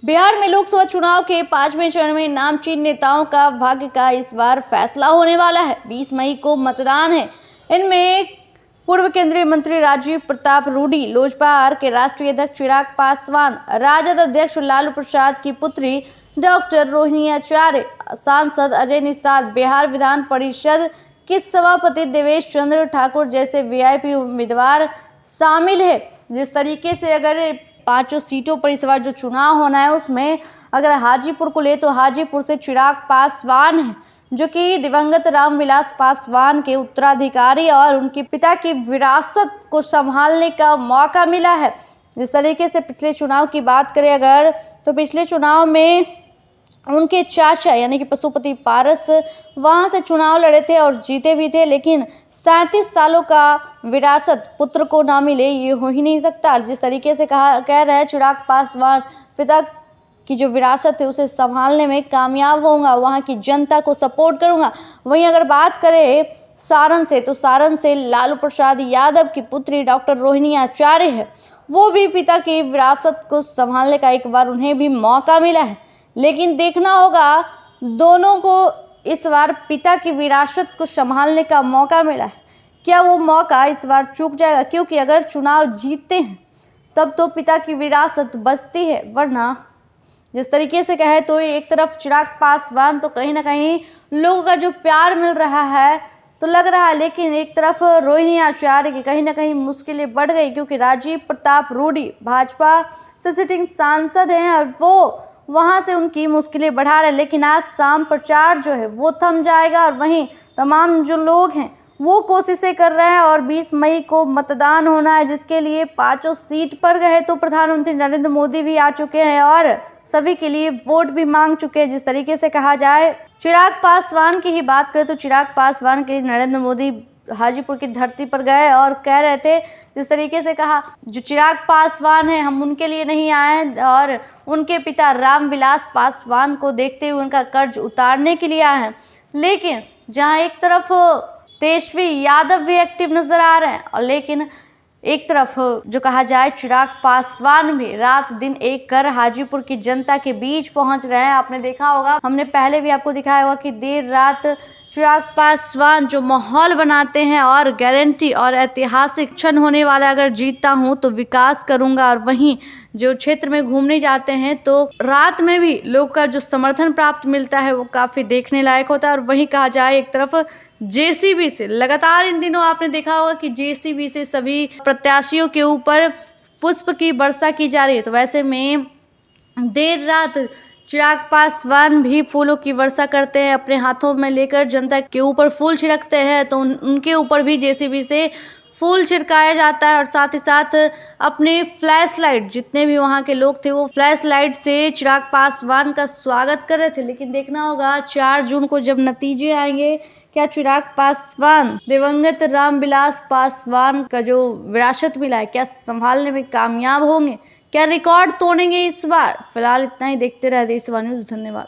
बिहार में लोकसभा चुनाव के 5वें चरण में नामचीन नेताओं का भाग्य का इस बार फैसला होने वाला है। 20 मई को मतदान है। इनमें पूर्व केंद्रीय मंत्री राजीव प्रताप रूडी, लोजपा के राष्ट्रीय अध्यक्ष चिराग पासवान, राजद अध्यक्ष लालू प्रसाद की पुत्री डॉक्टर रोहिणी आचार्य, सांसद अजय निषाद, बिहार विधान परिषद के सभापति देवेश चंद्र ठाकुर जैसे वीआईपी उम्मीदवार शामिल है। जिस तरीके से अगर 5 सीटों पर इस बार जो चुनाव होना है, उसमें अगर हाजीपुर को ले तो हाजीपुर से चिराग पासवान है, जो कि दिवंगत रामविलास पासवान के उत्तराधिकारी और उनके पिता की विरासत को संभालने का मौका मिला है। जिस तरीके से पिछले चुनाव की बात करें अगर, तो पिछले चुनाव में उनके चाचा यानी कि पशुपति पारस वहां से चुनाव लड़े थे और जीते भी थे, लेकिन 37 सालों का विरासत पुत्र को ना मिले ये हो ही नहीं सकता। जिस तरीके से कह रहे हैं चिराग पासवान पिता की जो विरासत है उसे संभालने में कामयाब होऊंगा, वहां की जनता को सपोर्ट करूंगा। वहीं अगर बात करें सारण से, तो सारण से लालू प्रसाद यादव की पुत्री डॉक्टर रोहिणी आचार्य है, वो भी पिता की विरासत को संभालने का एक बार उन्हें भी मौका मिला है। लेकिन देखना होगा दोनों को इस बार पिता की विरासत को संभालने का मौका मिला है, क्या वो मौका इस बार चूक जाएगा? क्योंकि अगर चुनाव जीतते हैं तब तो पिता की विरासत बचती है, वरना जिस तरीके से कहे तो एक तरफ चिराग पासवान तो कहीं ना कहीं लोगों का जो प्यार मिल रहा है तो लग रहा है, लेकिन एक तरफ रोहिणी आचार्य की कहीं ना कहीं मुश्किलें बढ़ गई, क्योंकि राजीव प्रताप रूडी भाजपा से सिटिंग सांसद हैं और वो वहां से उनकी मुश्किलें बढ़ा रहे। लेकिन आज शाम प्रचार जो है वो थम जाएगा और वहीं तमाम जो लोग हैं वो कोशिशें कर रहे हैं और 20 मई को मतदान होना है, जिसके लिए 5 सीट पर गए तो प्रधानमंत्री नरेंद्र मोदी भी आ चुके हैं और सभी के लिए वोट भी मांग चुके हैं। जिस तरीके से कहा जाए चिराग पासवान की ही बात करें तो चिराग पासवान के लिए नरेंद्र मोदी हाजीपुर की धरती पर गए और कह रहे थे, जिस तरीके से कहा जो चिराग पासवान है हम उनके लिए नहीं आए और उनके पिता रामविलास पासवान को देखते हुए उनका कर्ज उतारने के लिए आए हैं। लेकिन जहां एक तरफ तेजस्वी यादव भी एक्टिव नजर आ रहे हैं और लेकिन एक तरफ जो कहा जाए चिराग पासवान भी रात दिन एक कर हाजीपुर की जनता के बीच पहुंच रहे हैं। आपने देखा होगा, हमने पहले भी आपको दिखाया होगा कि देर रात चिराग पासवान जो माहौल बनाते हैं और गारंटी और ऐतिहासिक क्षण होने वाला, अगर जीतता हूं तो विकास करूंगा, और वहीं जो क्षेत्र में घूमने जाते हैं तो रात में भी लोग का जो समर्थन प्राप्त मिलता है वो काफ़ी देखने लायक होता है। और वहीं कहा जाए एक तरफ जेसीबी से लगातार इन दिनों आपने देखा होगा कि जेसीबी से सभी प्रत्याशियों के ऊपर पुष्प की वर्षा की जा रही है, तो वैसे में देर रात चिराग पासवान भी फूलों की वर्षा करते हैं, अपने हाथों में लेकर जनता के ऊपर फूल छिड़कते हैं, तो उनके ऊपर भी जेसीबी से फूल छिड़काया जाता है और साथ ही साथ अपने फ्लैश लाइट, जितने भी वहाँ के लोग थे वो फ्लैश लाइट से चिराग पासवान का स्वागत कर रहे थे। लेकिन देखना होगा 4 जून को जब नतीजे आएंगे, क्या चिराग पासवान दिवंगत रामविलास पासवान का जो विरासत मिला है क्या संभालने में कामयाब होंगे, क्या रिकॉर्ड तोड़ेंगे इस बार? फिलहाल इतना ही। देखते रहे देशवाणी न्यूज़। धन्यवाद।